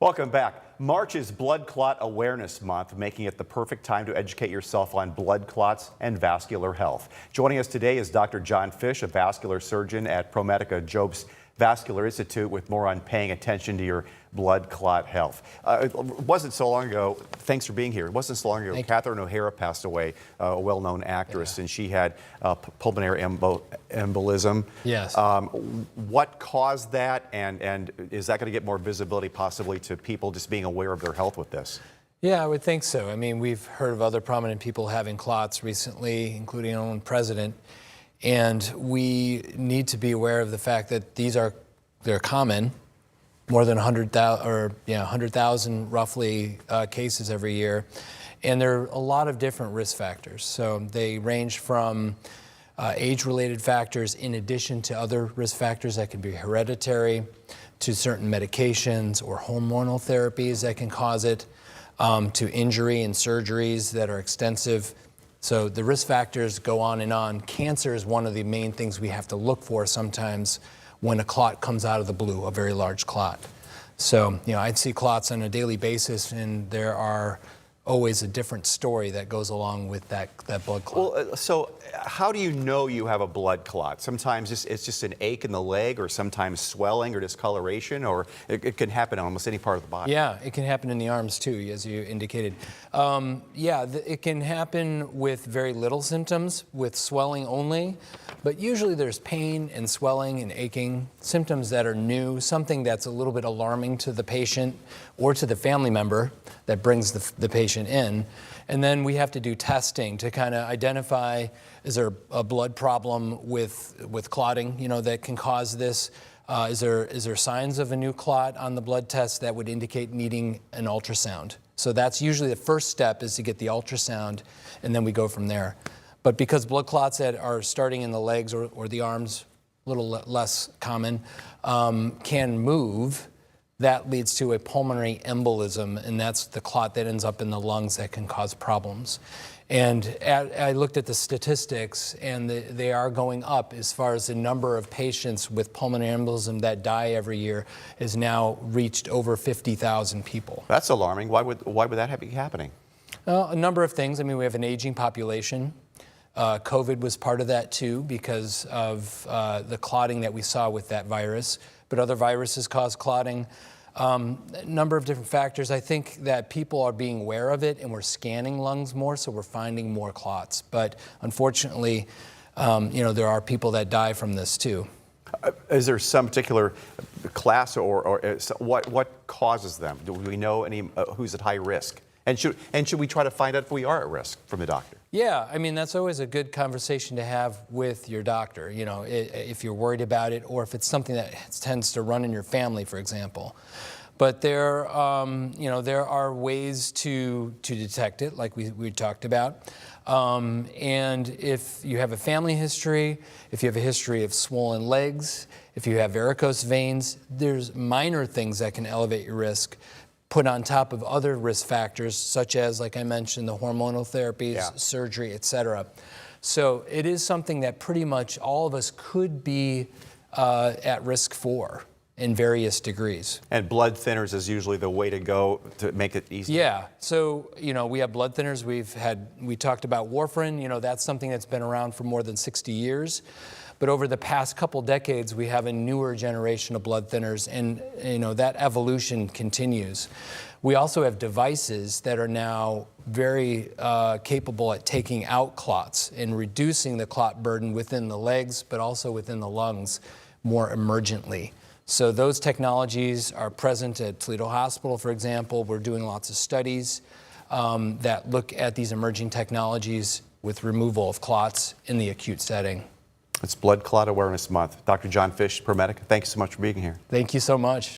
Welcome back. March is Blood Clot Awareness Month, making it the perfect time to educate yourself on blood clots and vascular health. Joining us today is Dr. John Fish, a vascular surgeon at ProMedica Jobst Vascular Institute, with more on paying attention to your blood clot health. It wasn't so long ago, thanks for being here, it wasn't so long ago, Catherine O'Hara passed away, a well-known actress, and she had pulmonary embolism. Yes. What caused that, and is that going to get more visibility possibly to people just being aware of their health with this? Yeah, I would think so. I mean, we've heard of other prominent people having clots recently, including our own president. And we need to be aware of the fact that they're common, more than 100,000 roughly cases every year. And there are a lot of different risk factors. So they range from age-related factors in addition to other risk factors that can be hereditary, to certain medications or hormonal therapies that can cause it, to injury and surgeries that are extensive. So the risk factors go on and on. Cancer is one of the main things we have to look for sometimes when a clot comes out of the blue, a very large clot. So, I'd see clots on a daily basis, and there are always a different story that goes along with that blood clot. Well, so how do you know you have a blood clot? Sometimes it's just an ache in the leg, or sometimes swelling or discoloration, or it can happen in almost any part of the body. Yeah, it can happen in the arms too, as you indicated. It can happen with very little symptoms, with swelling only, but usually there's pain and swelling and aching, symptoms that are new, something that's a little bit alarming to the patient or to the family member that brings the patient in. And then we have to do testing to kind of identify, is there a blood problem with clotting, that can cause this? Is there signs of a new clot on the blood test that would indicate needing an ultrasound? So that's usually the first step, is to get the ultrasound, and then we go from there. But because blood clots that are starting in the legs or the arms, a little less common, can move, that leads to a pulmonary embolism, and that's the clot that ends up in the lungs that can cause problems. And I looked at the statistics, and they are going up as far as the number of patients with pulmonary embolism that die every year has now reached over 50,000 people. That's alarming. Why would that be happening? A number of things. I mean, we have an aging population. COVID was part of that too, because of the clotting that we saw with that virus. But other viruses cause clotting. A number of different factors. I think that people are being aware of it, and we're scanning lungs more, so we're finding more clots. But unfortunately, there are people that die from this too. Is there some particular class or what causes them? Do we know any who's at high risk? And should we try to find out if we are at risk from the doctor? Yeah, I mean, that's always a good conversation to have with your doctor, if you're worried about it, or if it's something that tends to run in your family, for example. But there are ways to detect it, like we talked about. And if you have a family history, if you have a history of swollen legs, if you have varicose veins, there's minor things that can elevate your risk, put on top of other risk factors, such as, like I mentioned, the hormonal therapies, surgery, etc. So it is something that pretty much all of us could be at risk for in various degrees. And blood thinners is usually the way to go to make it easy. Yeah, so we have blood thinners. We talked about warfarin. That's something that's been around for more than 60 years. But over the past couple decades, we have a newer generation of blood thinners, and that evolution continues. We also have devices that are now very capable at taking out clots and reducing the clot burden within the legs, but also within the lungs more emergently. So those technologies are present at Toledo Hospital, for example. We're doing lots of studies that look at these emerging technologies with removal of clots in the acute setting. It's Blood Clot Awareness Month. Dr. John Fish, ProMedica, thank you so much for being here. Thank you so much.